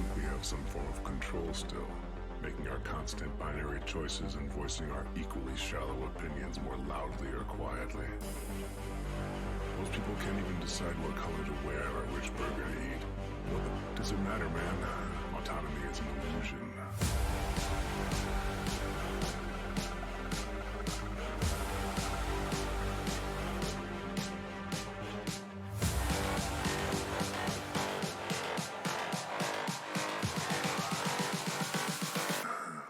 think we have some form of control still, making our constant binary choices and voicing our equally shallow opinions more loudly or quietly. Most people can't even decide what color to wear or which burger to eat. What does it matter, man? Autonomy is an illusion.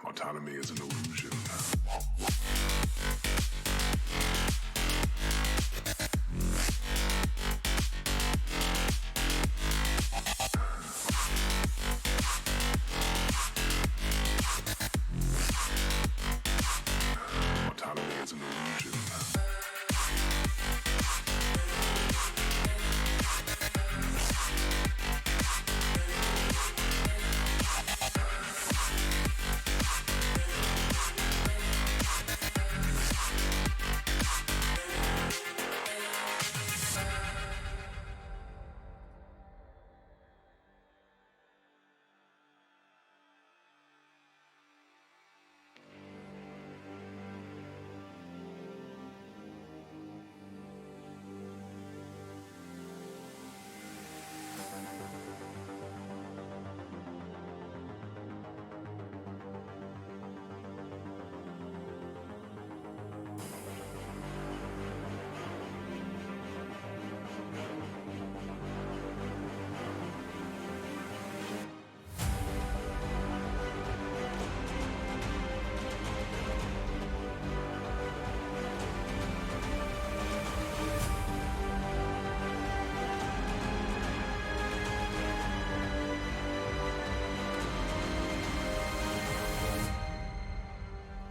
Autonomy is an illusion. Autonomy is an illusion.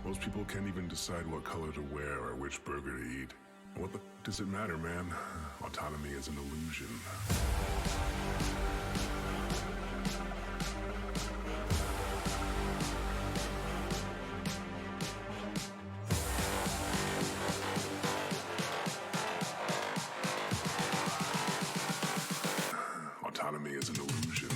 Most people can't even decide what color to wear or which burger to eat. What does it matter, man? Autonomy is an illusion. Autonomy is an illusion.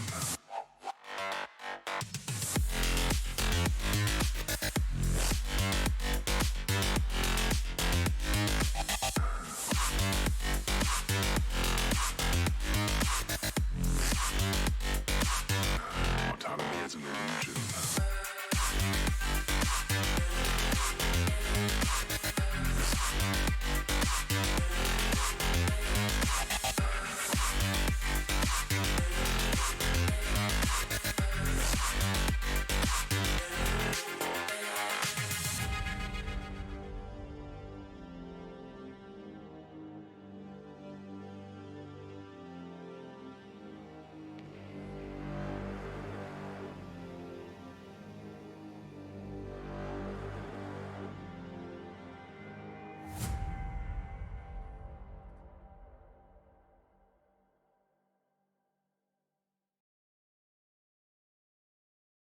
Autonomy is an illusion.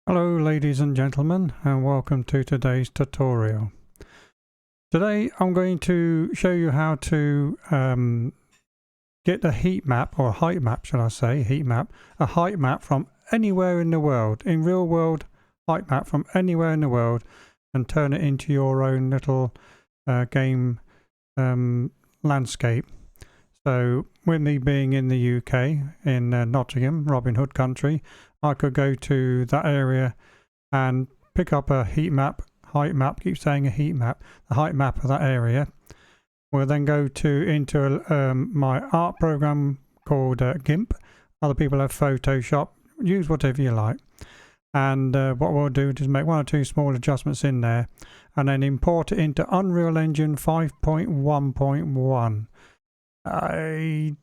Hello ladies and gentlemen, and welcome to today's tutorial. Today I'm going to show you how to get a heat map, or a height map should I say, a height map from anywhere in the world, in real world height map from anywhere in the world, and turn it into your own little game landscape. So with me being in the UK, in Nottingham, Robin Hood country, I could go to that area and pick up a heat map, height map, keep saying a heat map, the height map of that area. We'll then go into my art program called Gimp. Other people have Photoshop, use whatever you like. And what we'll do is make one or two small adjustments in there and then import it into Unreal Engine 5.1.1. I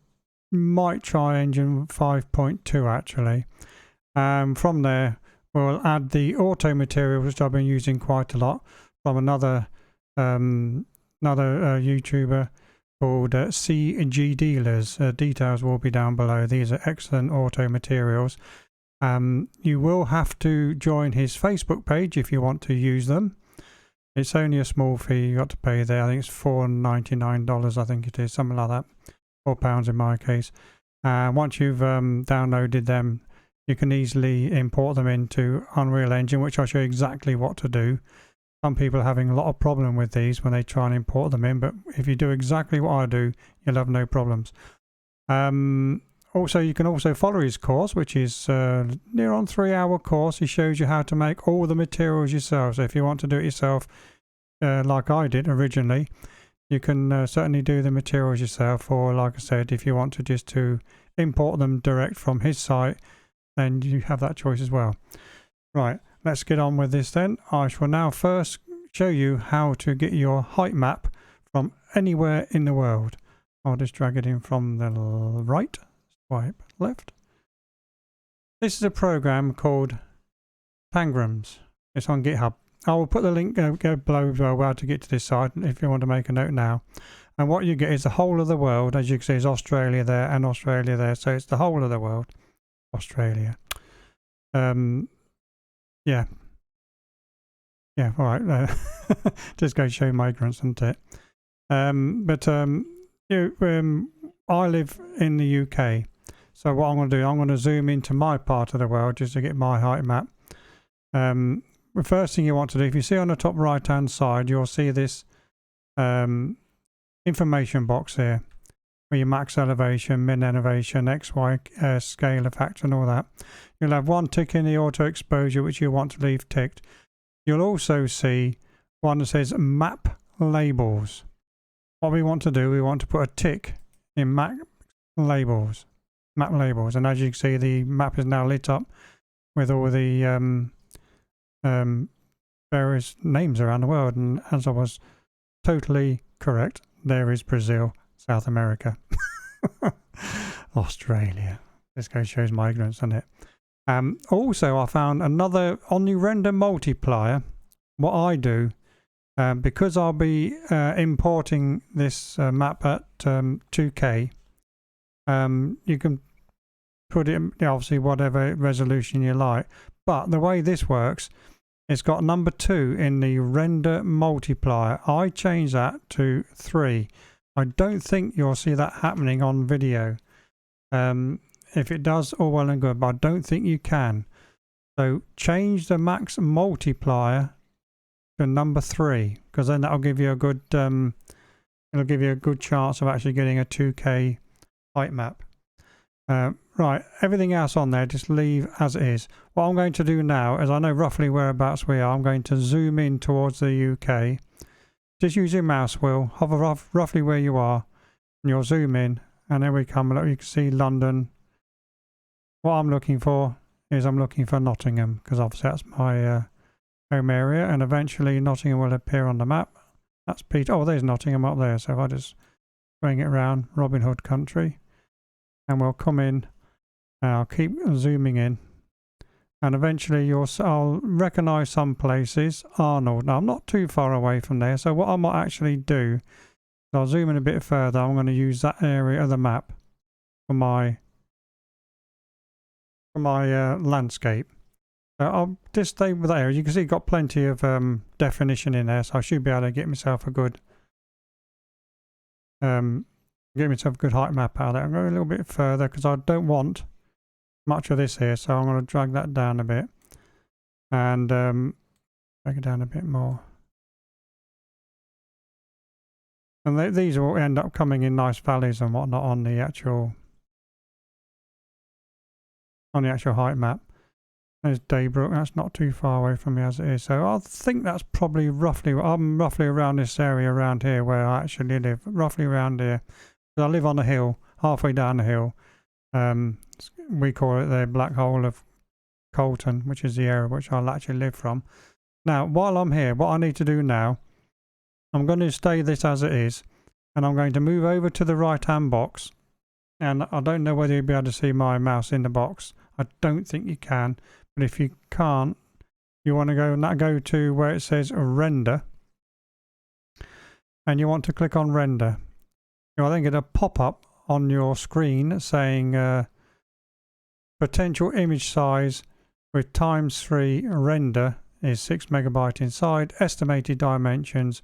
might try Engine 5.2 actually. From there we'll add the auto material, which I've been using quite a lot from another YouTuber called CG Dealers. Details will be down below. These are excellent auto materials. You will have to join his Facebook page if you want to use them. It's only a small fee you got to pay there. I think it's $4.99, I think it is, something like that. £4 in my case. Once you've downloaded them, you can easily import them into Unreal Engine, which I'll show you exactly what to do. Some people are having a lot of problem with these when they try and import them in, but if you do exactly what I do, you'll have no problems. Also, you can also follow his course, which is near on 3-hour course. He shows you how to make all the materials yourself. So if you want to do it yourself, like I did originally, you can certainly do the materials yourself. Or like I said, if you want to just to import them direct from his site, then you have that choice as well. Right, let's get on with this then. I shall now first show you how to get your height map from anywhere in the world. I'll just drag it in from the right, swipe left. This is a program called Tangrams. It's on GitHub. I will put the link below where to get to this site if you want to make a note now. And what you get is the whole of the world. As you can see, is Australia there and Australia there. So it's the whole of the world. Australia. Yeah. Yeah, all right. Just go show my ignorance, isn't it? I live in the UK. So what I'm going to do, I'm going to zoom into my part of the world just to get my height map. The first thing you want to do, if you see on the top right hand side, you'll see this information box here where your max elevation, min elevation, XY scale of factor and all that. You'll have one tick in the auto exposure which you want to leave ticked. You'll also see one that says map labels. What we want to do, we want to put a tick in map labels. And as you can see, the map is now lit up with all the various names around the world, and as I was totally correct, there is Brazil, South America, Australia. This goes shows my ignorance, doesn't it? Also, I found another on the render multiplier. What I do, because I'll be importing this map at 2K, you can put it obviously whatever resolution you like. But the way this works, it's got number 2 in the render multiplier. I change that to 3. I don't think you'll see that happening on video. If it does, all well and good, but I don't think you can. So change the max multiplier to number 3, because then that'll give you a good it'll give you a good chance of actually getting a 2K height map. Right, everything else on there just leave as it is. What I'm going to do now is, I know roughly whereabouts we are, I'm going to zoom in towards the UK. Just use your mouse wheel, hover roughly where you are, and you'll zoom in, and there we come. Look, you can see London. What I'm looking for is I'm looking for Nottingham, because obviously that's my home area, and eventually Nottingham will appear on the map. That's Peter. Oh, there's Nottingham up there. So if I just bring it around, Robin Hood country, and we'll come in, and I'll keep zooming in, and eventually I'll recognise some places. Arnold. Now I'm not too far away from there, so what I might actually do is I'll zoom in a bit further. I'm going to use that area of the map for my landscape. So I'll just stay with that area. You can see it's got plenty of definition in there, so I should be able to get myself a good height map out of there. I'm going a little bit further because I don't want much of this here, so I'm going to drag that down a bit and drag it down a bit more. And these will end up coming in nice valleys and whatnot on the actual height map. There's Daybrook. That's not too far away from me as it is. So I think that's probably I'm roughly around this area around here where I actually live. Roughly around here. I live on a hill, halfway down the hill. We call it the Black Hole of Colton, which is the area which I'll actually live from. Now, while I'm here, what I need to do now, I'm going to stay this as it is, and I'm going to move over to the right-hand box. And I don't know whether you'll be able to see my mouse in the box. I don't think you can, but if you can't, you want to go to where it says render, and you want to click on render. You'll then get a pop-up on your screen saying potential image size with ×3 render is 6 megabyte inside, estimated dimensions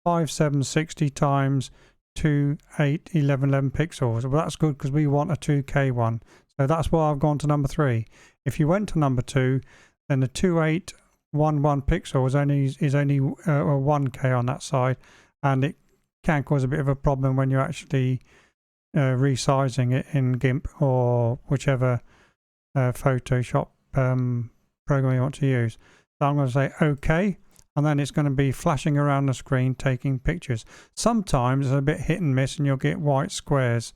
5760 times 281111 pixels. Well, that's good because we want a 2K one. So that's why I've gone to number 3. If you went to number 2, then the 2811 pixel is only 1K on that side, and it can cause a bit of a problem when you're actually resizing it in Gimp or whichever Photoshop program you want to use. So I'm going to say OK, and then it's going to be flashing around the screen taking pictures. Sometimes it's a bit hit and miss and you'll get white squares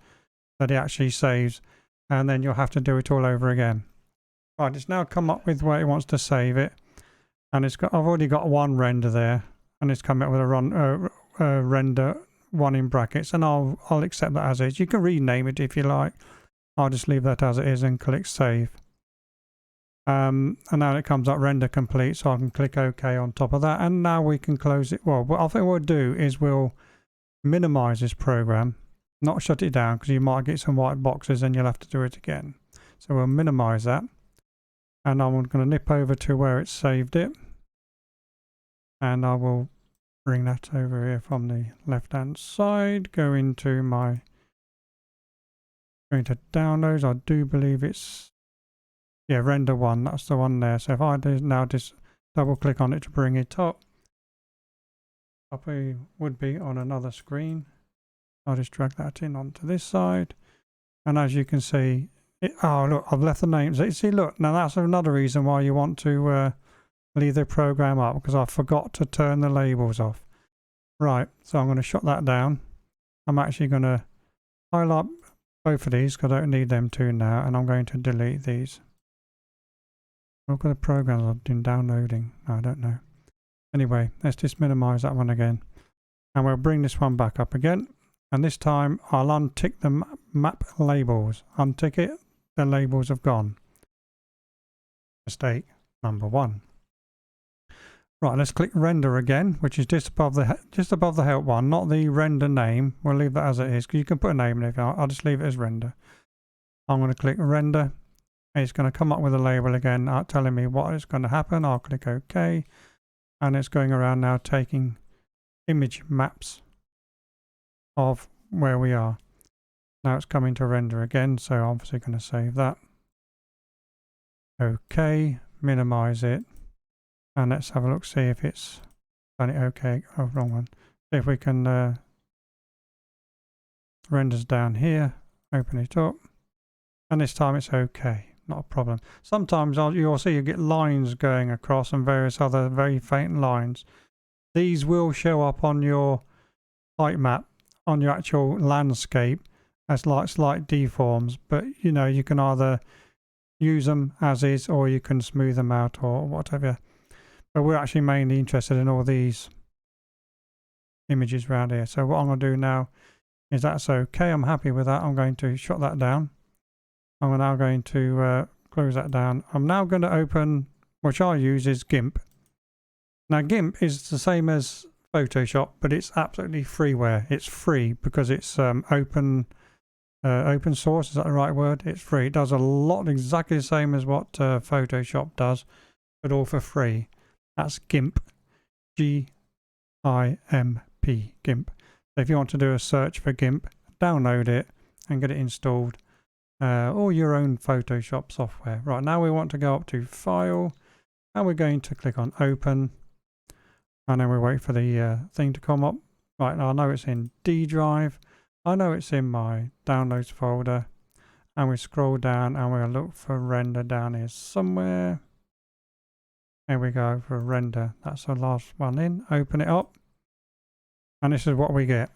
that it actually saves, and then you'll have to do it all over again. Right, it's now come up with where it wants to save it, and I've already got one render there, and it's come up with a render 1 in brackets, and I'll accept that as is. You can rename it if you like. I'll just leave that as it is and click save. And now it comes up render complete, so I can click OK on top of that, and now we can close it. Well, what I think we'll do is we'll minimize this program, not shut it down, because you might get some white boxes and you'll have to do it again. So we'll minimize that, and I'm going to nip over to where it saved it, and I will bring that over here from the left hand side, go into downloads. I do believe it's render 1, that's the one there. So if I now just double click on it to bring it up, copy would be on another screen. I'll just drag that in onto this side, and as you can see, oh look, I've left the names. See, look, now that's another reason why you want to leave the program up, because I forgot to turn the labels off. Right, so I'm going to shut that down. I'm actually going to highlight both of these because I don't need them two now, and I'm going to delete these. Look at the programs I've been downloading. I don't know. Anyway, let's just minimize that one again, and we'll bring this one back up again, and this time I'll untick the map labels. Untick it, the labels have gone. Mistake number 1. Right, let's click render again, which is just above the help one, not the render name. We'll leave that as it is, because you can put a name in it. I'll just leave it as render. I'm going to click render. It's going to come up with a label again, telling me what is going to happen. I'll click OK, and it's going around now taking image maps of where we are. Now it's coming to render again, so I'm obviously going to save that. OK, minimize it, and let's have a look, see if it's done it OK. Oh, wrong one. See if we can renders down here, open it up, and this time it's OK. Not a problem. Sometimes you'll see you get lines going across and various other very faint lines. These will show up on your height map, on your actual landscape, as like slight deforms, but you know, you can either use them as is or you can smooth them out or whatever. But we're actually mainly interested in all these images around here. So what I'm going to do now is that's OK. I'm happy with that. I'm going to shut that down. I'm now going to close that down. I'm now going to open, which I use is Gimp. Now Gimp is the same as Photoshop, but it's absolutely freeware. It's free because it's open source. Is that the right word? It's free. It does a lot exactly the same as what Photoshop does, but all for free. That's Gimp, Gimp, Gimp. So if you want to do a search for Gimp, download it and get it installed. Or your own Photoshop software. Right, now we want to go up to File, and we're going to click on Open, and then we wait for the thing to come up. Right, now I know it's in D drive, I know it's in my Downloads folder, and we scroll down and we'll look for render down here somewhere. There we go, for render. That's the last one in. Open it up, and this is what we get.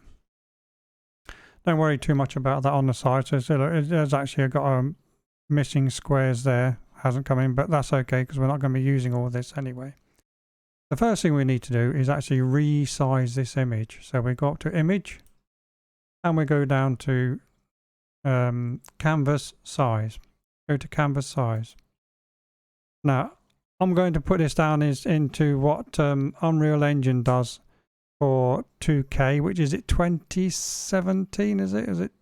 Don't worry too much about that on the side. So there's actually got missing squares there. Hasn't come in, but that's okay because we're not going to be using all this anyway. The first thing we need to do is actually resize this image. So we go up to Image, and we go down to Canvas Size. Go to Canvas Size. Now, I'm going to put this down into what Unreal Engine does for 2K, which is it 2017, is it?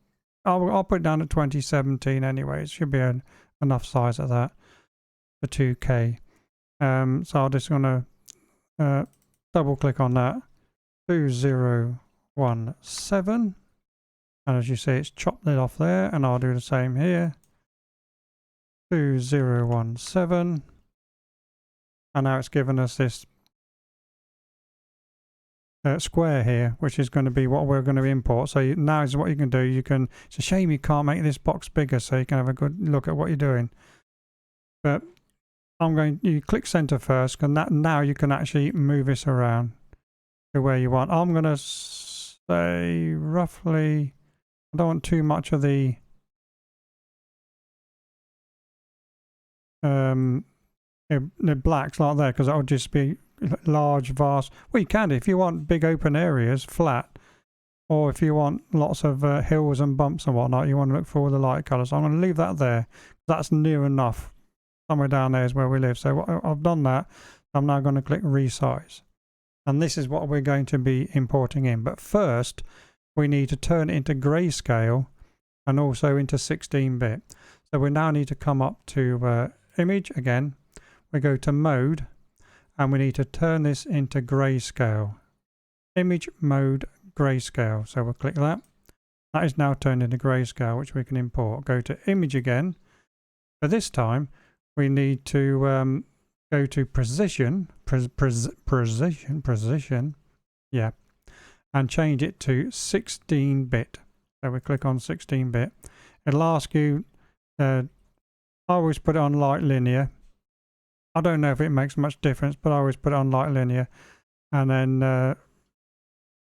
I'll put it down at 2017 anyway. It should be enough size of that for 2K. So I'm just going to double click on that, 2017, and as you see it's chopped it off there, and I'll do the same here. 2017, and now it's given us this square here, which is going to be what we're going to import. So now is what you can do. It's a shame you can't make this box bigger so you can have a good look at what you're doing. But you click center first, and now you can actually move this around to where you want. I'm going to say roughly, I don't want too much of the blacks like that, because that would just be large, vast. Well, you can do if you want big open areas, flat, or if you want lots of hills and bumps and whatnot, you want to look for all the light colours. I'm going to leave that there. That's near enough. Somewhere down there is where we live. So I've done that. I'm now going to click resize. And this is what we're going to be importing in. But first, we need to turn it into grayscale and also into 16-bit. So we now need to come up to image again. We go to mode, and we need to turn this into grayscale. Image mode grayscale. So we'll click that. That is now turned into grayscale, which we can import. Go to image again. But this time, we need to go to precision, yeah, and change it to 16-bit. So we click on 16-bit. It'll ask you, I always put it on light linear. I don't know if it makes much difference, but I always put it on light linear. And then,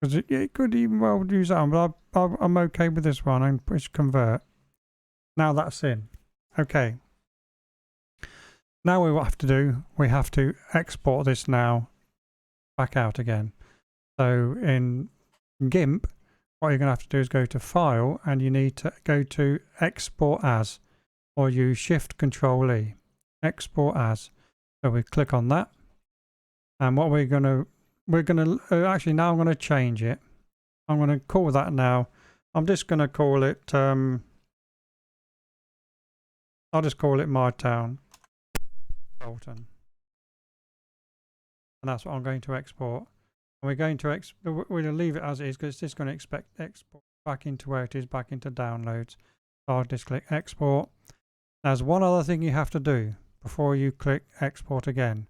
because it could even well use that one, but I'm okay with this one. And push convert. Now that's in. Okay. Now what we have to do, we have to export this now back out again. So in Gimp, what you're going to have to do is go to File, and you need to go to Export As, or use Shift Control E. Export As. So we click on that, and what we're going to actually now I'm going to change it. I'm going to call that now. I'm just going to call it. I'll just call it My Town. Bolton. And that's what I'm going to export. And we're going to we'll leave it as it is, because it's just going to export back into where it is, back into downloads. So I'll just click export. There's one other thing you have to do before you click export again.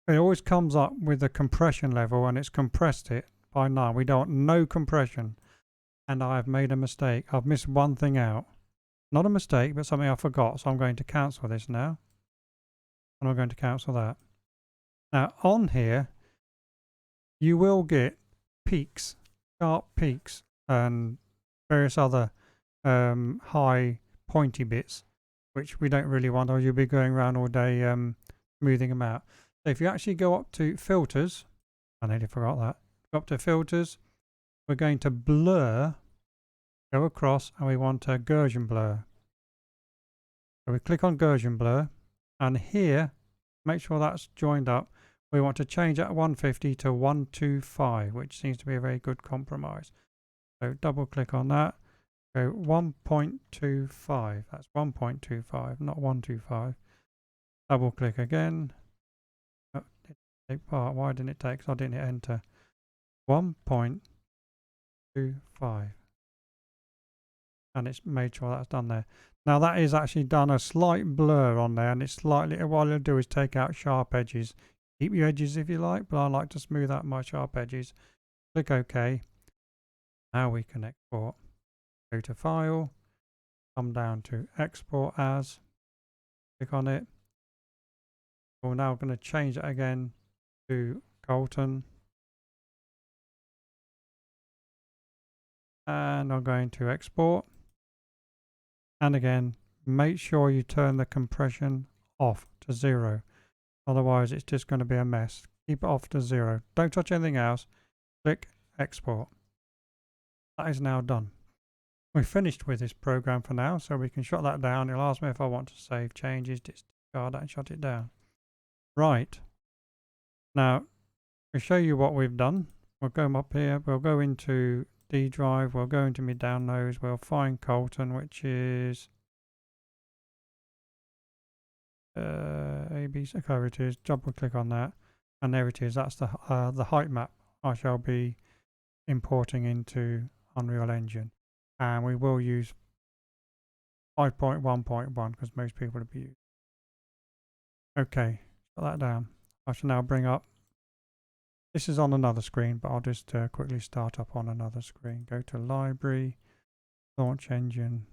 It always comes up with the compression level, and it's compressed it by 9. We don't want no compression. And I have made a mistake. I've missed one thing out. Not a mistake, but something I forgot. So I'm going to cancel this now. And I'm going to cancel that. Now on here, you will get peaks, sharp peaks, and various other high pointy bits, which we don't really want, or you'll be going around all day smoothing them out. So if you actually go up to filters, I nearly forgot that. Go up to filters, we're going to blur, go across, and we want a Gaussian blur. So we click on Gaussian blur. And here, make sure that's joined up. We want to change that 150 to 125, which seems to be a very good compromise. So double click on that. Go 1.25. That's 1.25, not 125. Double click again. Oh, it didn't take part. Why didn't it take? Because I didn't hit enter. 1.25. And it's made sure that's done there. Now that is actually done a slight blur on there, and it's slightly, what I'll do is take out sharp edges. Keep your edges if you like, but I like to smooth out my sharp edges. Click OK. Now we can export. Go to File, come down to Export As, click on it. We're now going to change it again to Colton. And I'm going to export. And again, make sure you turn the compression off to 0. Otherwise, it's just going to be a mess. Keep it off to 0. Don't touch anything else. Click Export. That is now done. We've finished with this program for now, so we can shut that down. It'll ask me if I want to save changes, discard that, and shut it down. Right. Now, to show you what we've done, we'll go up here. We'll go into D drive. We'll go into my downloads. We'll find Colton, which is ABC. Okay, there it is. Double click on that, and there it is. That's the height map I shall be importing into Unreal Engine, and we will use 5.1.1 because most people have used. Okay, got that down. I shall now bring up. This is on another screen, but I'll just quickly start up on another screen. Go to Library, Launch Engine,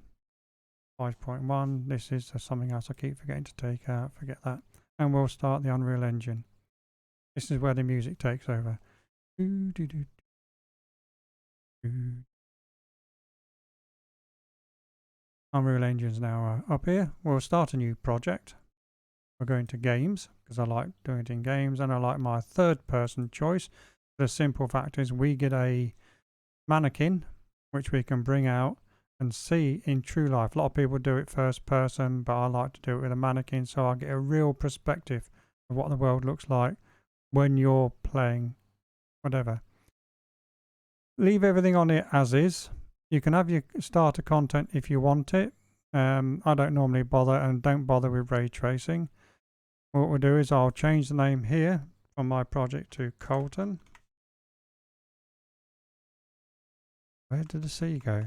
5.1. This is something else I keep forgetting to take out. Forget that. And we'll start the Unreal Engine. This is where the music takes over. Unreal Engine's now up here. We'll start a new project. We're going to games because I like doing it in games, and I like my third person choice. The simple fact is we get a mannequin which we can bring out and see in true life. A lot of people do it first person, but I like to do it with a mannequin so I get a real perspective of what the world looks like when you're playing whatever. Leave everything on it as is. You can have your starter content if you want it. I don't normally bother, and don't bother with ray tracing. What we'll do is I'll change the name here from my project to Colton. Where did the sea go?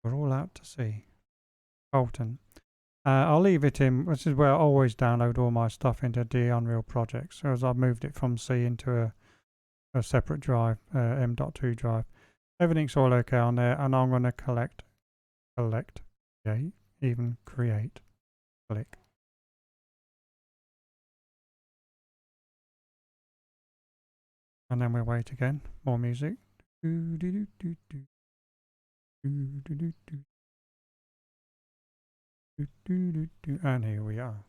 We're all out to sea. Colton. I'll leave it in. This is where I always download all my stuff into the Unreal project. So as I've moved it from C into a separate drive, M.2 drive. Everything's all okay on there, and I'm going to collect, yeah, even create, click. And then we'll wait again. More music. And here we are.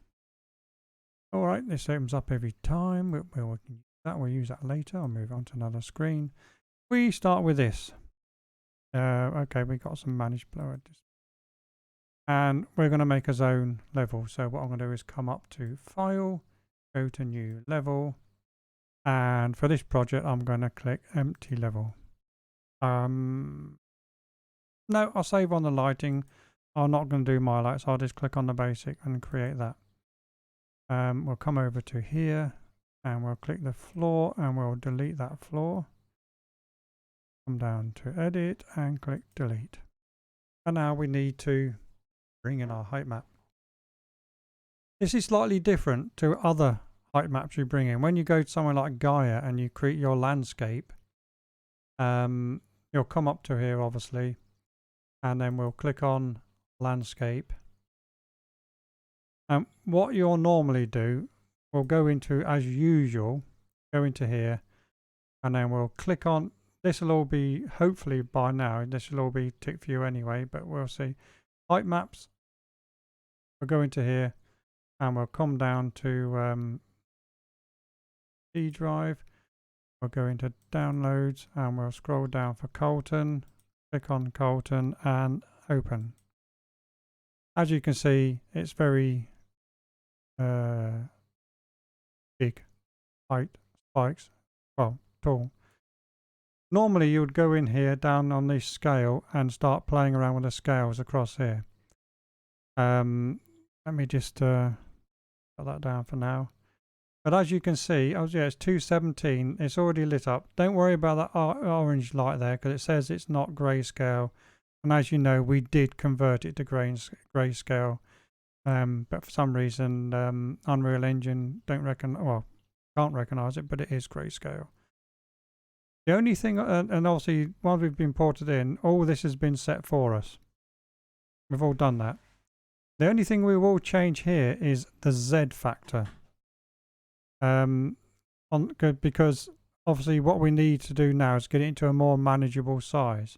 Alright, this opens up every time. We'll use that later. I'll move on to another screen. We start with this. Okay, we got some managed blower. And we're going to make a zone level. So what I'm going to do is come up to File, go to New Level. And for this project, I'm going to click Empty Level. No, I'll save on the lighting. I'm not going to do my lights. I'll just click on the basic and create that. We'll come over to here and we'll click the floor and we'll delete that floor. Come down to Edit and click Delete. And now we need to bring in our height map. This is slightly different to other height maps you bring in. When you go to somewhere like Gaia and you create your landscape, you'll come up to here obviously, and then we'll click on Landscape. And what you'll normally do, we'll go into, as usual, go into here, and then we'll click on, this will all be, hopefully by now, this will all be ticked for you anyway, but we'll see. Height maps, we'll go into here, and we'll come down to C drive, we'll go into downloads, and we'll scroll down for Colton, click on Colton, and open. As you can see, it's very big height spikes, well, tall. Normally you would go in here down on this scale and start playing around with the scales across here. Let me just put that down for now. But as you can see, oh yeah, it's 217. It's already lit up. Don't worry about that orange light there because it says it's not grayscale. And as you know, we did convert it to grayscale. But for some reason, Unreal Engine can't recognize it, but it is grayscale. The only thing, and obviously, once we've been ported in, all this has been set for us. We've all done that. The only thing we will change here is the Z factor. Because obviously what we need to do now is get it into a more manageable size.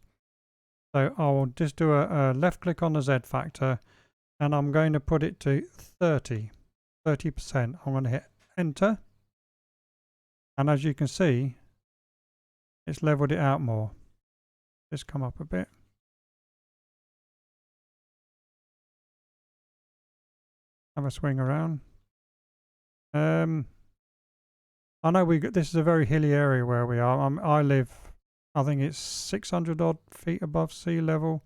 So I'll just do a left click on the Z factor, and I'm going to put it to 30%. I'm going to hit enter. And as you can see, it's leveled it out more. Just come up a bit. Have a swing around. I know this is a very hilly area where we are. I live, I think it's 600 odd feet above sea level,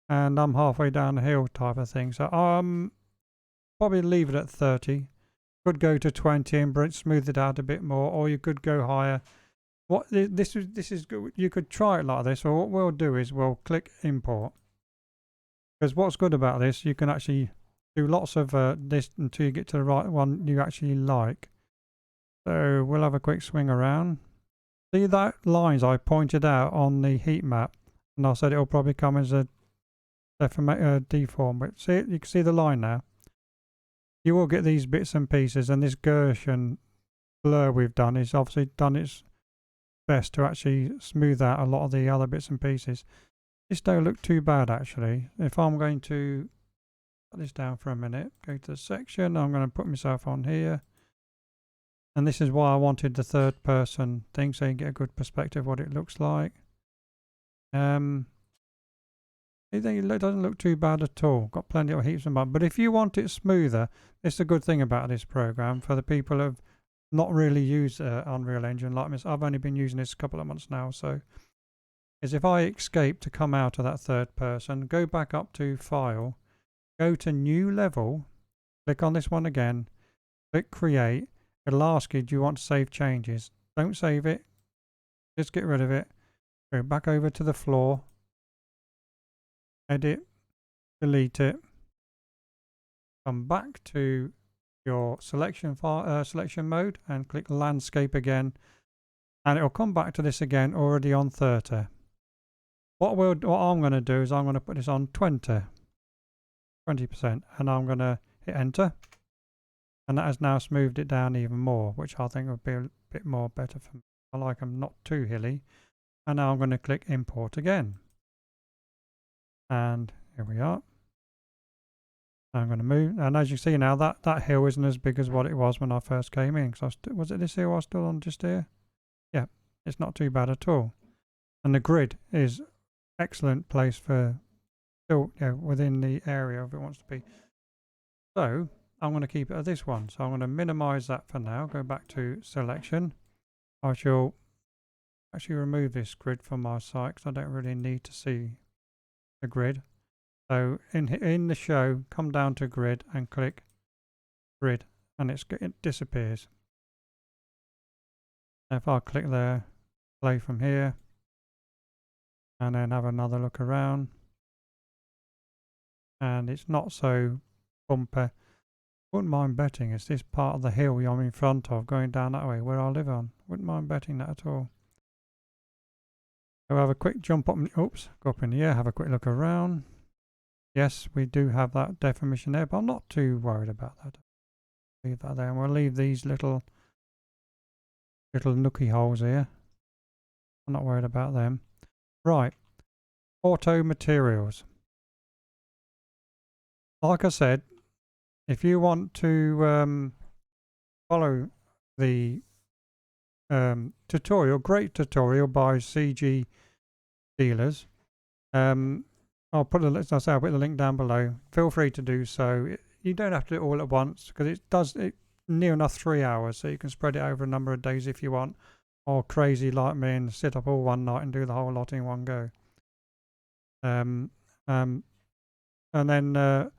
and I'm halfway down the hill type of thing. So probably leave it at 30. Could go to 20 and smooth it out a bit more, or you could go higher. This is good. You could try it like this, or what we'll do is we'll click import. Because what's good about this, you can actually do lots of this until you get to the right one you actually like. So we'll have a quick swing around. See that lines I pointed out on the heat map, and I said it'll probably come as a deform, but see it, you can see the line now. You will get these bits and pieces, and this Gaussian blur we've done is obviously done its best to actually smooth out a lot of the other bits and pieces. This don't look too bad actually. If I'm going to put this down for a minute, go to the section, I'm going to put myself on here. And this is why I wanted the third person thing, so you get a good perspective of what it looks like. It doesn't look too bad at all. Got plenty of heaps and bumps. But if you want it smoother, it's a good thing about this program for the people who have not really used Unreal Engine like me. I've only been using this a couple of months now, so is if I escape to come out of that third person, go back up to File, go to New Level, click on this one again, click Create. It'll ask you, do you want to save changes? Don't save it. Just get rid of it. Go back over to the floor. Edit. Delete it. Come back to your selection mode and click Landscape again. And it'll come back to this again, already on 30. What I'm going to do is I'm going to put this on 20%. And I'm going to hit Enter. And that has now smoothed it down even more, which I think would be a bit more better for me. I like them not too hilly. And now I'm going to click Import again. And here we are. I'm going to move. And as you see now, that hill isn't as big as what it was when I first came in. Was it this hill I was still on just here? Yeah, it's not too bad at all. And the grid is excellent place for still, within the area if it wants to be. So I'm going to keep it at this one. So I'm going to minimize that for now. Go back to selection. I shall actually remove this grid from my site because I don't really need to see the grid. So in the show, come down to grid and click grid, and it disappears. If I click there, play from here, and then have another look around, and it's not so bumpy. Wouldn't mind betting it's this part of the hill I'm in front of going down that way where I live on. Wouldn't mind betting that at all. So have a quick jump up, oops, go up in the air, have a quick look around. Yes, we do have that definition there, but I'm not too worried about that. Leave that there, and we'll leave these little nookie holes here. I'm not worried about them. Right, auto materials. Like I said, if you want to follow the tutorial, great tutorial by CG Dealers, I'll put the link down below. Feel free to do so. You don't have to do it all at once because it near enough 3 hours, so you can spread it over a number of days if you want, or crazy like me and sit up all one night and do the whole lot in one go. And then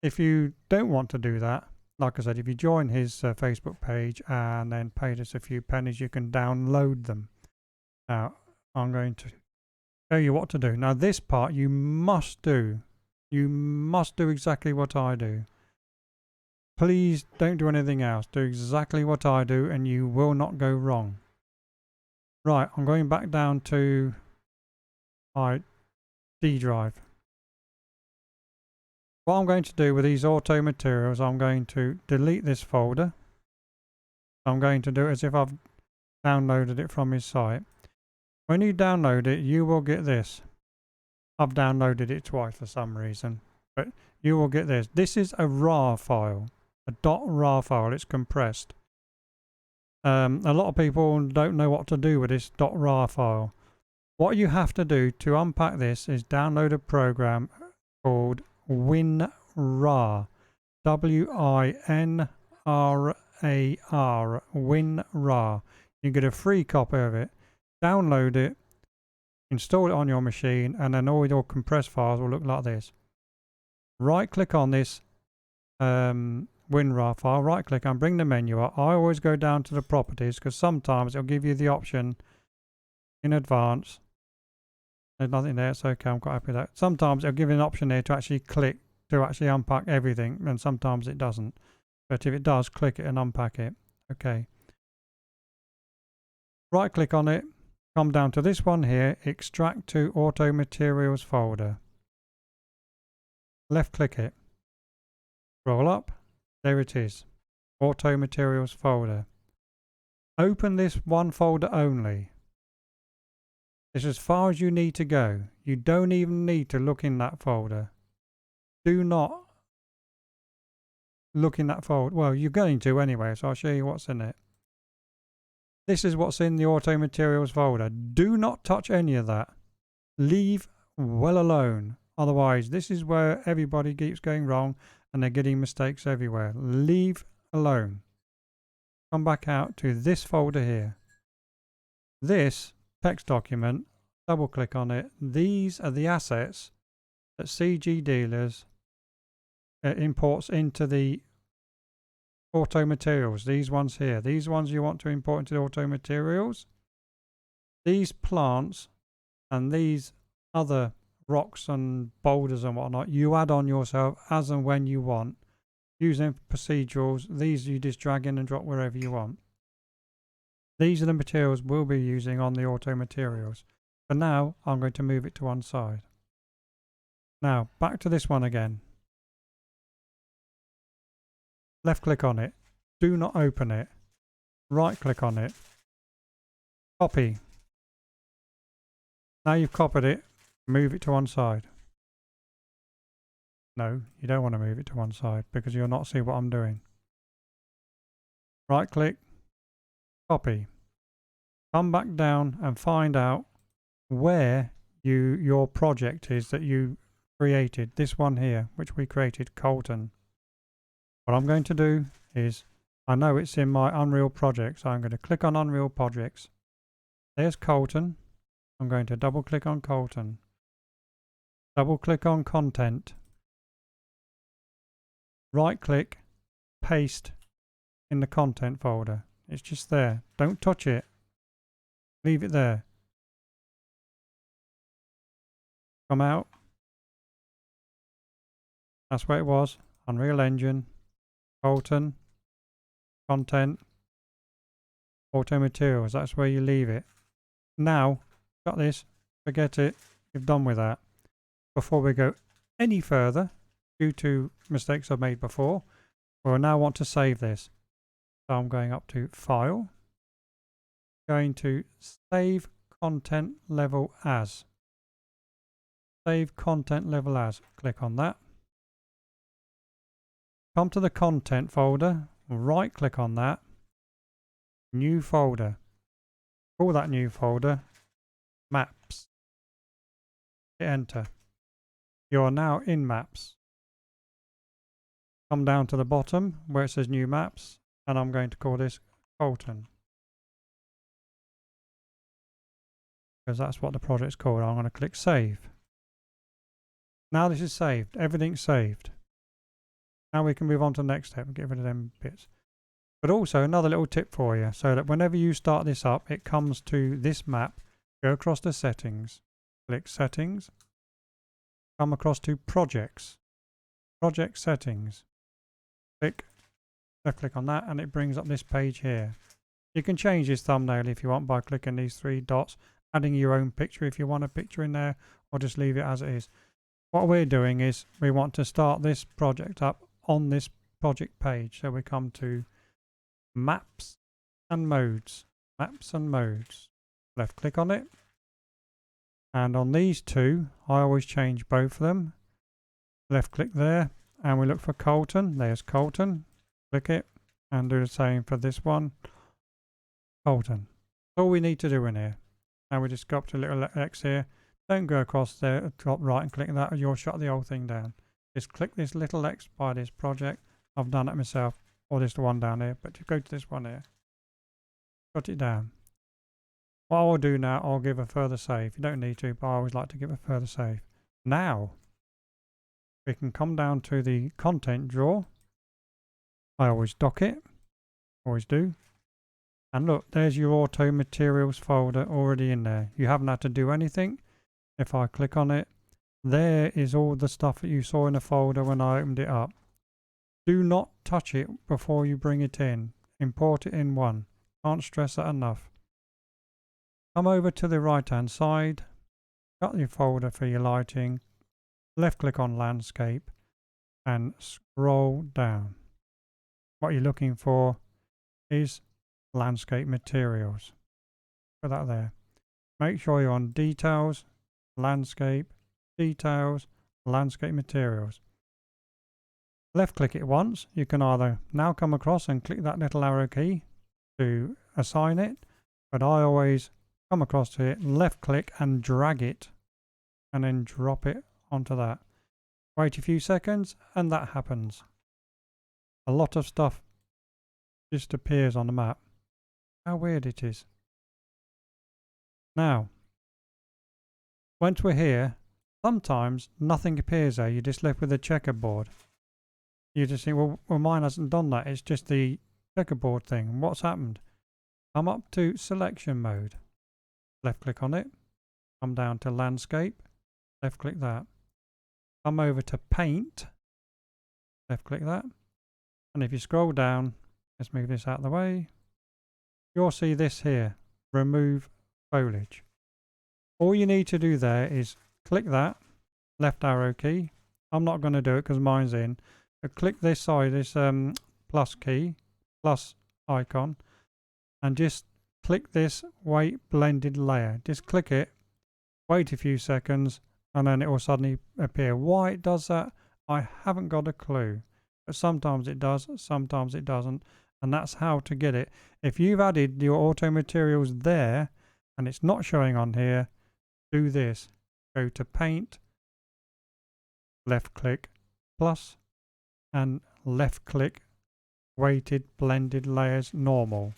if you don't want to do that, like I said, if you join his Facebook page and then pay us a few pennies, you can download them. Now, I'm going to tell you what to do. Now, this part you must do. You must do exactly what I do. Please don't do anything else. Do exactly what I do and you will not go wrong. Right, I'm going back down to my D drive. What I'm going to do with these auto materials, I'm going to delete this folder. I'm going to do it as if I've downloaded it from his site. When you download it, you will get this. I've downloaded it twice for some reason, but you will get this. This is a RAR file, a .rar file. It's compressed. A lot of people don't know what to do with this .rar file. What you have to do to unpack this is download a program called WinRAR, WinRAR, WinRAR. You get a free copy of it, download it, install it on your machine, and then all your compressed files will look like this. Right click on this WinRAR file, right click and bring the menu up. I always go down to the properties because sometimes it'll give you the option in advance. There's nothing there, it's okay, I'm quite happy with that. Sometimes it'll give you an option here to actually click to actually unpack everything, and sometimes it doesn't. But if it does, click it and unpack it. Okay. Right click on it, come down to this one here, extract to auto materials folder. Left click it. Scroll up, there it is. Auto materials folder. Open this one folder only. It's as far as you need to go. You don't even need to look in that folder. Do not look in that folder. Well, you're going to anyway, so I'll show you what's in it. This is what's in the auto materials folder. Do not touch any of that. Leave well alone. Otherwise, this is where everybody keeps going wrong and they're getting mistakes everywhere. Leave alone. Come back out to this folder here. This text document, double click on it. These are the assets that CG Dealers imports into the auto materials. These ones here. These ones you want to import into the auto materials. These plants and these other rocks and boulders and whatnot, you add on yourself as and when you want. Using procedurals, these you just drag in and drop wherever you want. These are the materials we'll be using on the auto materials. For now, I'm going to move it to one side. Now, back to this one again. Left click on it. Do not open it. Right click on it. Copy. Now you've copied it, move it to one side. No, you don't want to move it to one side because you'll not see what I'm doing. Right click, copy. Come back down and find out where your project is that you created. This one here, which we created, Colton. What I'm going to do is, I know it's in my Unreal project, so I'm going to click on Unreal Projects. There's Colton. I'm going to double click on Colton. Double click on Content. Right click, paste in the content folder. It's just there. Don't touch it. Leave it there. Come out. That's where it was. Unreal Engine, Colton, Content, Auto Materials. That's where you leave it. Now, got this. Forget it. You've done with that. Before we go any further, due to mistakes I've made before, we'll now want to save this. So I'm going up to File, going to Save Content Level As. Save Content Level As. Click on that. Come to the Content folder, right click on that. New folder. Call that new folder Maps. Hit Enter. You are now in Maps. Come down to the bottom where it says New Maps, and I'm going to call this Colton, because that's what the project's called. I'm going to click Save. Now this is saved. Everything's saved. Now we can move on to the next step and get rid of them bits. But also another little tip for you, so that whenever you start this up, it comes to this map. Go across to Settings. Click Settings. Come across to Projects. Project Settings. Left click on that and it brings up this page here. You can change this thumbnail if you want by clicking these three dots, adding your own picture if you want a picture in there, or just leave it as it is. What we're doing is we want to start this project up on this project page. So we come to Maps and Modes. Maps and Modes. Left click on it. And on these two, I always change both of them. Left click there. And we look for Colton. There's Colton. Click it and do the same for this one. Colton. That's all we need to do in here. And we just go up to little X here. Don't go across there, top right and click that, or you'll shut the whole thing down. Just click this little X by this project. I've done it myself. Or this one down here. But you go to this one here. Shut it down. What I'll do now, I'll give a further save. You don't need to, but I always like to give a further save. Now, we can come down to the content drawer I always dock it, always do. And look, there's your auto materials folder already in there. You haven't had to do anything. If I click on it, there is all the stuff that you saw in the folder when I opened it up. Do not touch it before you bring it in. Import it in one. Can't stress that enough. Come over to the right hand side, got your folder for your lighting, left click on landscape and scroll down. What you're looking for is landscape materials. Put that there. Make sure you're on details, landscape, details, landscape materials. Left click it once. You can either now come across and click that little arrow key to assign it, but I always come across to it, left click and drag it and then drop it onto that. Wait a few seconds and that happens. A lot of stuff just appears on the map. How weird it is. Now, once we're here, sometimes nothing appears there. You're just left with a checkerboard. You just think, well, mine hasn't done that. It's just the checkerboard thing. What's happened? Come up to selection mode. Left click on it. Come down to landscape. Left click that. Come over to paint. Left click that. And if you scroll down, let's move this out of the way. You'll see this here. Remove foliage. All you need to do there is click that. Left arrow key. I'm not going to do it because mine's in. But click this side, this plus key, plus icon, and just click this white blended layer. Just click it, wait a few seconds, and then it will suddenly appear. Why it does that, I haven't got a clue. But sometimes it does, sometimes it doesn't, and that's how to get it. If you've added your auto materials there, and it's not showing on here, do this. Go to paint, left click, plus, and left click weighted blended layers normal.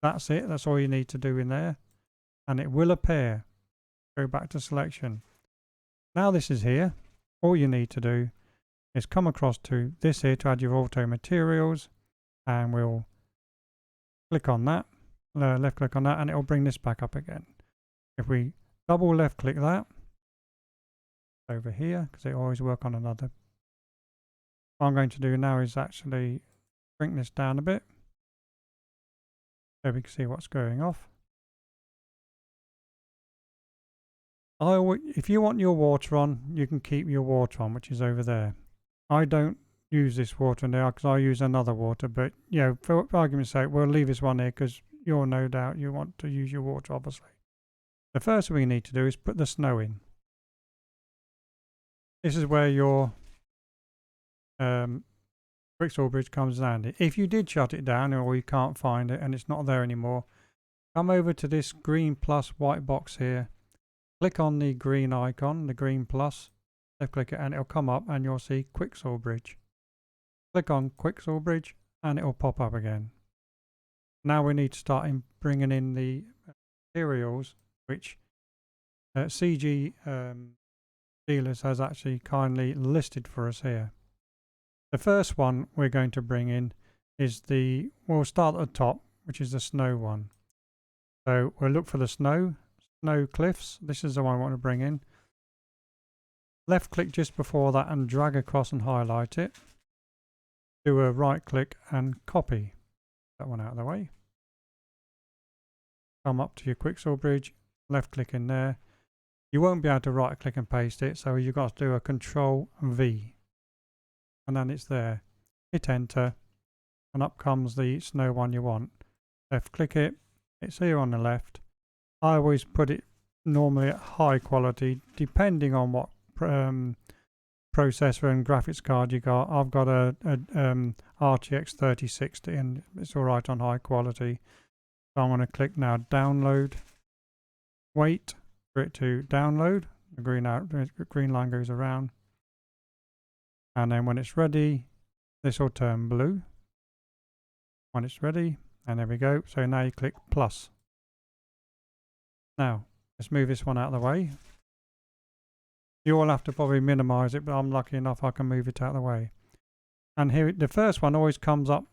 That's it. That's all you need to do in there and it will appear. Go back to selection. Now this is here. All you need to do is come across to this here to add your auto materials and we'll click on that, left click on that and it will bring this back up again. If we double left click that over here, because it always work on another. What I'm going to do now is actually bring this down a bit so we can see what's going off. If you want your water on, you can keep your water on, which is over there. I don't use this water in there because I use another water, but for argument's sake, we'll leave this one here because you're no doubt you want to use your water, obviously. The first thing we need to do is put the snow in. This is where your Quicksilver Bridge comes handy. If you did shut it down or you can't find it and it's not there anymore, come over to this green plus white box here. Click on the green icon, the green plus, left click it and it'll come up and you'll see Quicksilver Bridge. Click on Quicksilver Bridge and it'll pop up again. Now we need to start bringing in the materials which CG Dealers has actually kindly listed for us here. The first one we're going to bring in is we'll start at the top, which is the snow one. So we'll look for the snow cliffs. This is the one I want to bring in. Left click just before that and drag across and highlight it. Do a right click and copy that one out of the way. Come up to your Quicksilver Bridge, left click in there. You won't be able to right click and paste it, so you've got to do a Control V. And then it's there. Hit enter and up comes the snow one you want. Left click it. It's here on the left. I always put it normally at high quality depending on what processor and graphics card you got. I've got a RTX 3060 and it's alright on high quality. So I'm going to click now download. Wait for it to download. The green line goes around. And then when it's ready, this will turn blue. When it's ready, and there we go. So now you click plus. Now, let's move this one out of the way. You all have to probably minimize it, but I'm lucky enough I can move it out of the way. And here, the first one always comes up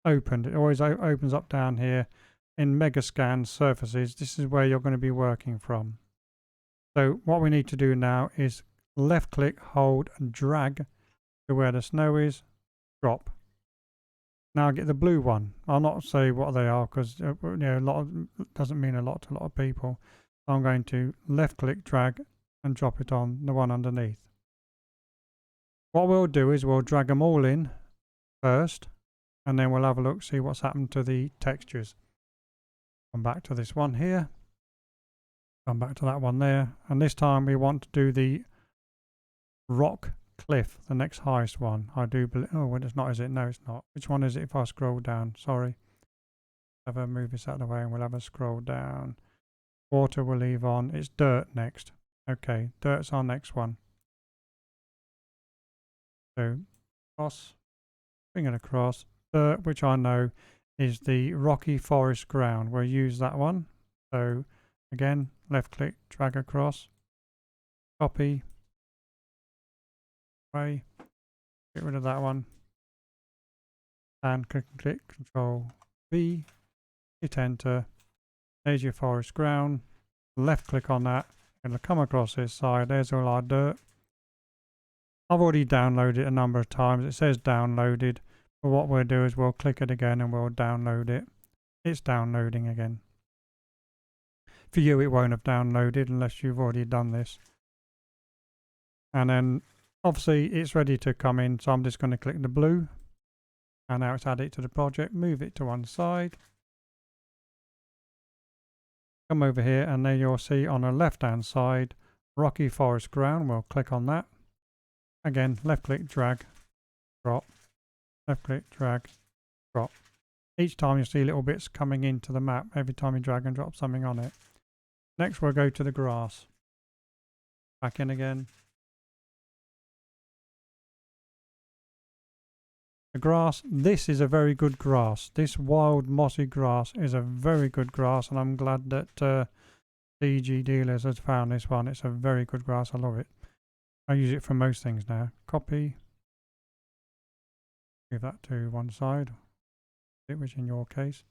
opened. It always opens up down here in Megascan surfaces. This is where you're going to be working from. So what we need to do now is left click, hold and drag to where the snow is, drop. Now get the blue one. I'll not say what they are because a lot doesn't mean a lot to a lot of people. So I'm going to left click, drag and drop it on the one underneath. What we'll do is we'll drag them all in first and then we'll have a look, see what's happened to the textures. Come back to this one here. Come back to that one there. And this time we want to do the rock cliff, the next highest one. I do believe, oh, well, it's not, is it? No, it's not. Which one is it if I scroll down? Sorry. Have a move this out of the way and we'll have a scroll down. Water we'll leave on. It's dirt next. Okay, dirt's our next one. So, cross, bring it across. Dirt, which I know is the rocky forest ground. We'll use that one. So, again, left click, drag across, copy, way, get rid of that one, and click Control V, hit enter. There's your forest ground. Left click on that, it'll come across this side. There's all our dirt. I've already downloaded it a number of times. It says downloaded, but what we'll do is we'll click it again and we'll download it. It's downloading again. For you, it won't have downloaded unless you've already done this. And then obviously it's ready to come in, so I'm just going to click the blue. And now it's added it to the project. Move it to one side. Come over here and then you'll see on the left hand side, rocky forest ground. We'll click on that. Again, left click, drag, drop. Left click, drag, drop. Each time you see little bits coming into the map every time you drag and drop something on it. Next we'll go to the grass. Back in again. The grass, this is a very good grass. This wild mossy grass is a very good grass and I'm glad that DG Dealers has found this one. It's a very good grass. I love it. I use it for most things now. Copy. Move that to one side, which in your case.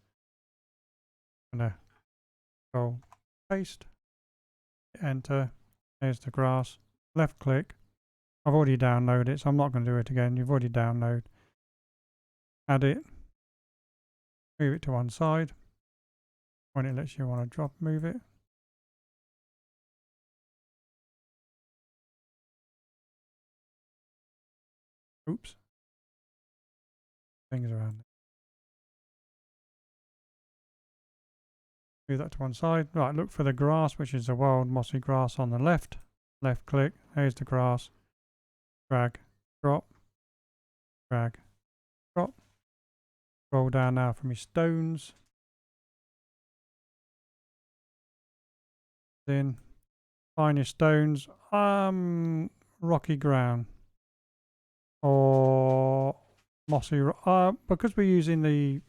And go paste. Enter. There's the grass. Left click. I've already downloaded it, so I'm not going to do it again. You've already downloaded. Add it. Move it to one side. When it lets you want to drop, move it. Oops. Things around. Move that to one side. Right, look for the grass, which is the wild mossy grass on the left. Left click. There's the grass. Drag, drop. Drag, drop. Scroll down now from your stones. Then find your stones. Rocky ground. Or mossy. Because we're using the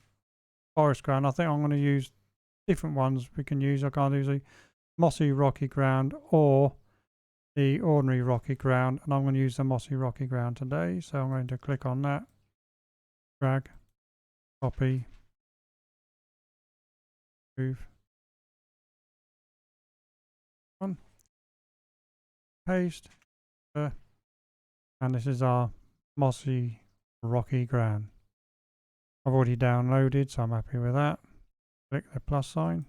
forest ground, I think I'm going to use different ones we can use. I can't use the mossy rocky ground or the ordinary rocky ground, and I'm going to use the mossy rocky ground today. So I'm going to click on that, drag, copy, move, one, paste, and this is our mossy rocky ground. I've already downloaded, so I'm happy with that. Click the plus sign,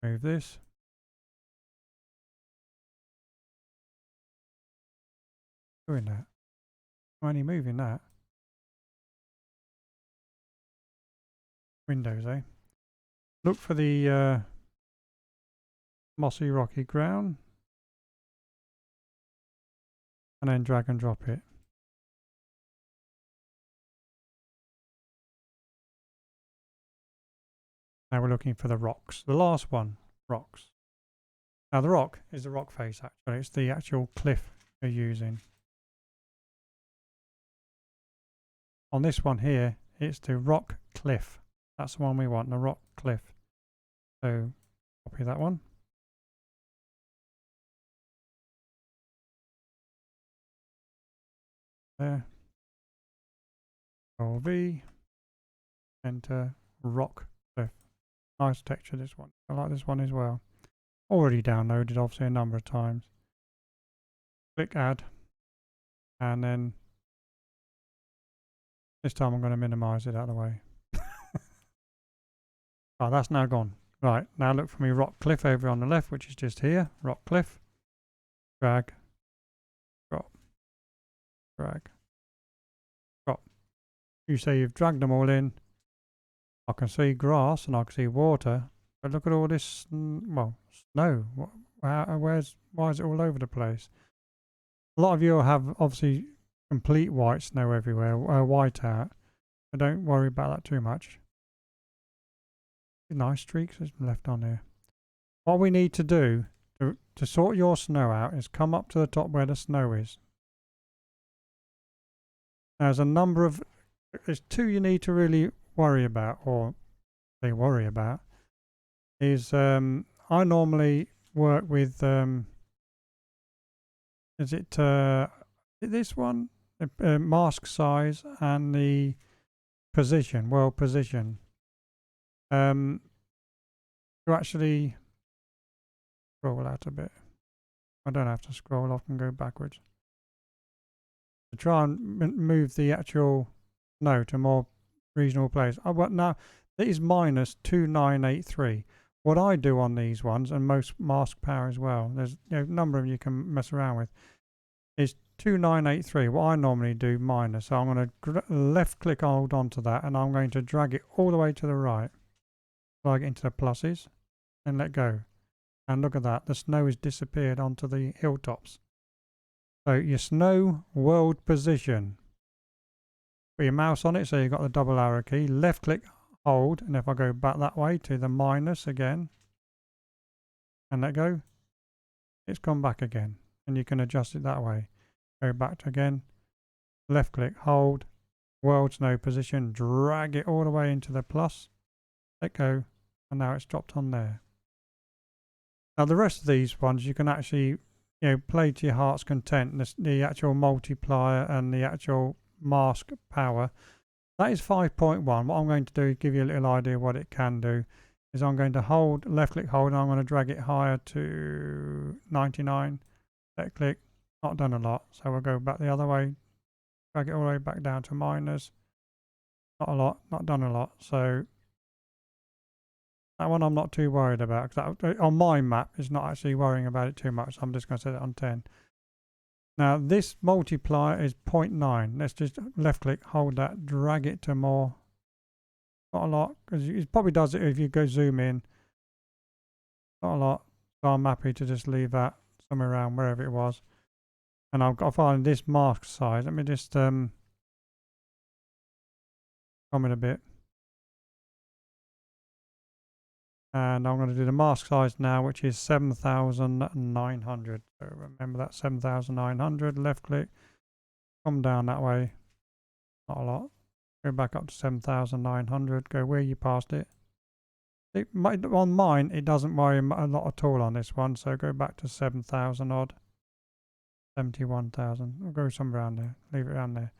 move this. Doing that. I'm only moving that. Windows, eh? Look for the mossy rocky ground and then drag and drop it. Now we're looking for the rocks. The last one, rocks. Now the rock is the rock face actually. It's the actual cliff you're using. On this one here, it's the rock cliff. That's the one we want, the rock cliff. So copy that one. there. Control V. Enter rock cliff. Nice texture, this one. I like this one as well. Already downloaded, obviously, a number of times. Click add. And then this time I'm going to minimize it out of the way. Oh, that's now gone. Right, now look for me rock cliff over on the left, which is just here. Rock cliff. Drag. Drop. Drag. Drop. You say you've dragged them all in. I can see grass and I can see water. But look at all this, well, snow. Why is it all over the place? A lot of you have obviously complete white snow everywhere, white out. But don't worry about that too much. Nice streaks left on here. What we need to do to sort your snow out is come up to the top where the snow is. There's a number of, there's two you need to really worry about, or they worry about, is I normally work with, is it this one? Mask size and the position, world position. To actually scroll out a bit. I don't have to scroll, I can go backwards. To try and move the actual snow to a more reasonable place. Well, now it is minus 2983. What I do on these ones, and most mask power as well, there's a number of them you can mess around with, is 2983. What I normally do minus, so I'm going to left click hold onto that and I'm going to drag it all the way to the right. Drag it into the pluses and let go. And look at that, the snow has disappeared onto the hilltops. So your snow world position. Put your mouse on it so you've got the double arrow key. Left click, hold, and if I go back that way to the minus again and let go, it's gone back again. And you can adjust it that way. Go back to again, left click, hold, world snow position, drag it all the way into the plus, let go, and now it's dropped on there. Now the rest of these ones you can actually play to your heart's content. The actual multiplier and the actual mask power, that is 5.1. What I'm going to do is give you a little idea of what it can do. Is I'm going to hold, left click hold, and I'm going to drag it higher to 99. Left click, not done a lot, so we'll go back the other way, drag it all the way back down to minus. Not a lot, not done a lot. So that one I'm not too worried about, because on my map it's not actually worrying about it too much. So I'm just going to set it on 10. Now this multiplier is 0.9. Let's just left click, hold that, drag it to more. Not a lot, because it probably does it if you go zoom in. Not a lot, so I'm happy to just leave that somewhere around wherever it was. And I've got to find this mask size. Let me just comment a bit. And I'm going to do the mask size now, which is 7,900. So remember that, 7,900. Left click, come down that way. Not a lot. Go back up to 7,900. Go where you passed it. It might, on mine, it doesn't worry a lot at all on this one. So go back to 7,000 odd. 71,000. We'll go somewhere around there. Leave it around there.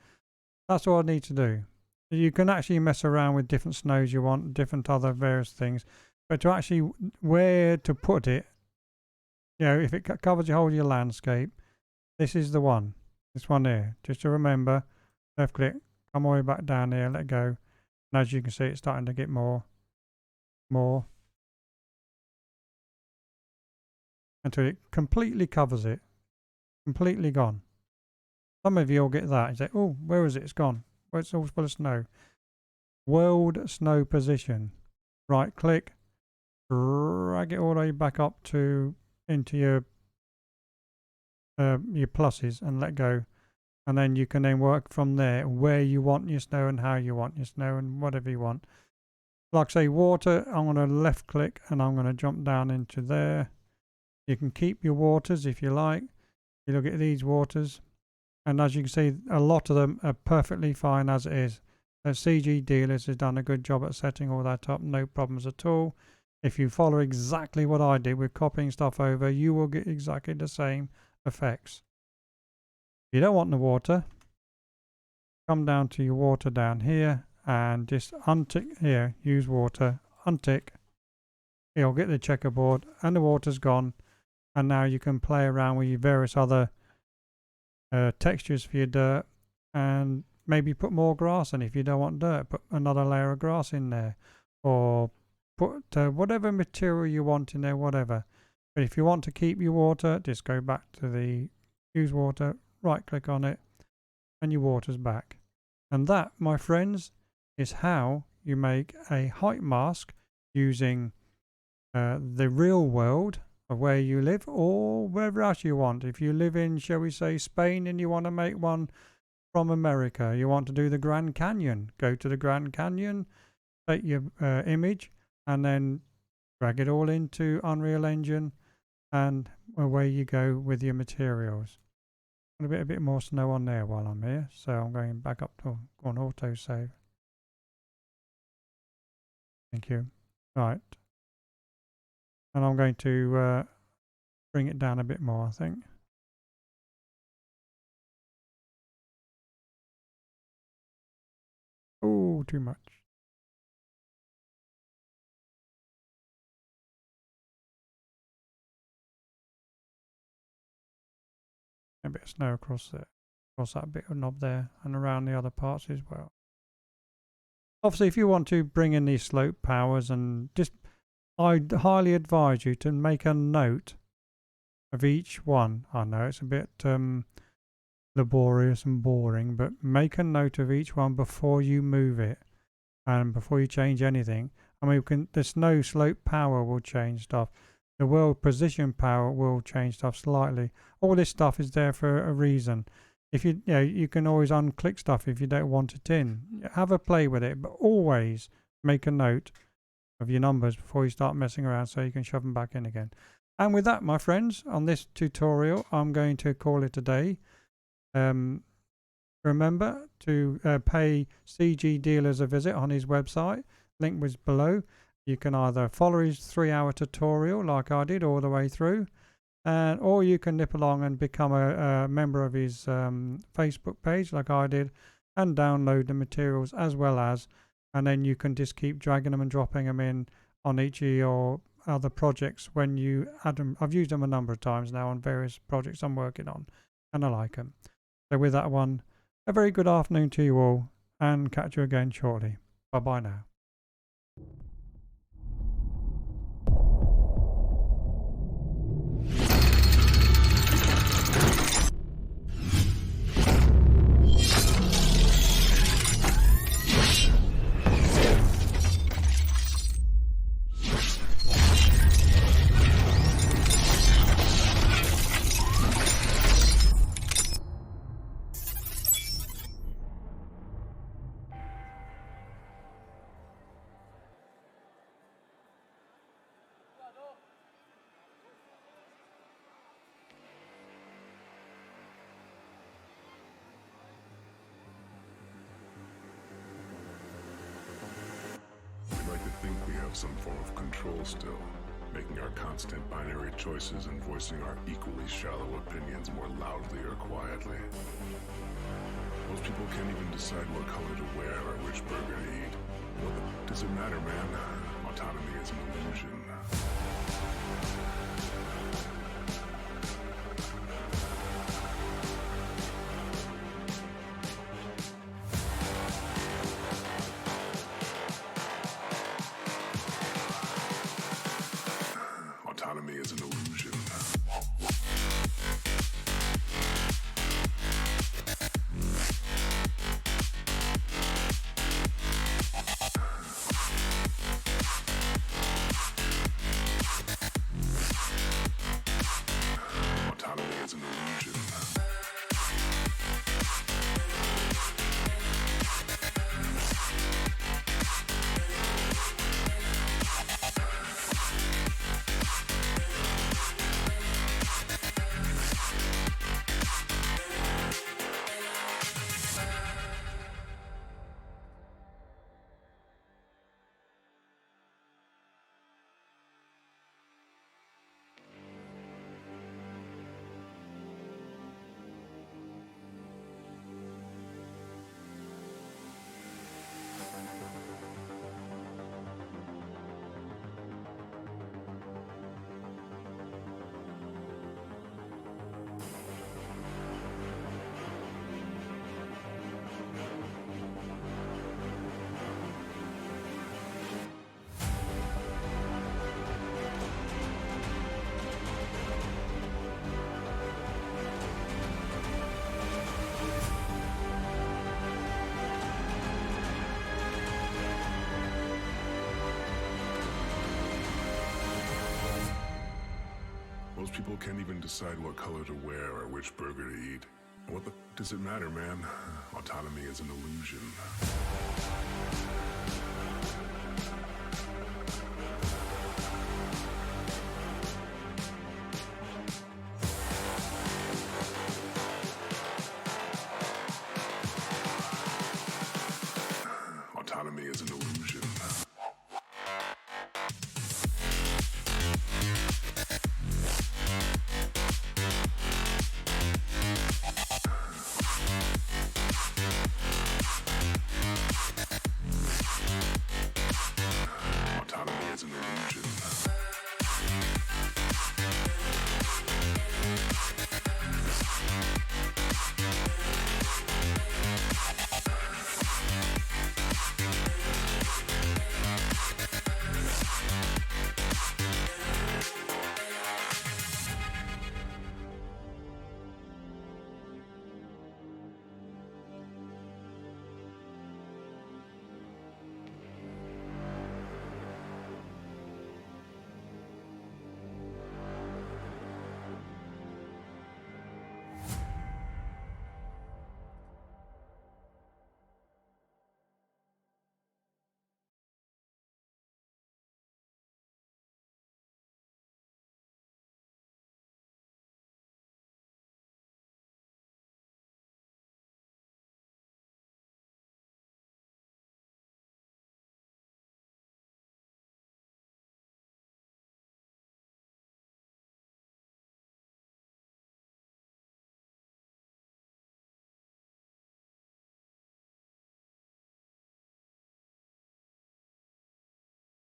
That's all I need to do. You can actually mess around with different snows you want, different other various things. But to actually where to put it, if it covers your whole of your landscape, this is the one. This one here. Just to remember, left click, come all the way back down here, let go. And as you can see, it's starting to get more. Until it completely covers it. Completely gone. Some of you will get that. You say, oh, where is it? It's gone. Well, it's all full of snow. World snow position. Right click. Drag it all the way back up to into your pluses and let go, and then you can then work from there where you want your snow and how you want your snow and whatever you want. Like say water, I'm going to left click and I'm going to jump down into there. You can keep your waters if you like. You look at these waters, and as you can see, a lot of them are perfectly fine as it is. CG Dealers has done a good job at setting all that up, no problems at all. If you follow exactly what I did with copying stuff over, you will get exactly the same effects. If you don't want the water, come down to your water down here and just untick here, use water, untick. You'll get the checkerboard and the water's gone. And now you can play around with your various other textures for your dirt, and maybe put more grass in. If you don't want dirt, put another layer of grass in there, or put whatever material you want in there, whatever. But if you want to keep your water, just go back to the use water, right click on it, and your water's back. And that, my friends, is how you make a height mask using the real world of where you live, or wherever else you want. If you live in, shall we say, Spain, and you want to make one from America, you want to do the Grand Canyon, go to the Grand Canyon, take your image, and then drag it all into Unreal Engine, and away you go with your materials. A bit more snow on there while I'm here, so I'm going back up to go on auto save. Thank you. Right. And I'm going to bring it down a bit more, I think. Oh, too much. A bit of snow across there, across that bit of knob there, and around the other parts as well. Obviously, if you want to bring in these slope powers, and just, I'd highly advise you to make a note of each one. I know it's a bit laborious and boring, but make a note of each one before you move it and before you change anything. I mean, the snow slope power will change stuff. The world position power will change stuff slightly. All this stuff is there for a reason. If you can always unclick stuff if you don't want it in. Have a play with it, but always make a note of your numbers before you start messing around so you can shove them back in again. And with that, my friends, on this tutorial, I'm going to call it a day. Remember to pay CG Dealers a visit on his website. Link was below. You can either follow his 3-hour tutorial like I did all the way through, or you can nip along and become a member of his Facebook page like I did, and download the materials as well as, and then you can just keep dragging them and dropping them in on each of your other projects when you add them. I've used them a number of times now on various projects I'm working on, and I like them. So with that one, a very good afternoon to you all, and catch you again shortly. Bye bye now. Some form of control still, making our constant binary choices and voicing our equally shallow opinions more loudly or quietly. Most people can't even decide what color to wear or which burger to eat. What does it matter, man? Autonomy is an illusion. Autonomy is an illusion. Most people can't even decide what color to wear or which burger to eat. What the does it matter, man? Autonomy is an illusion.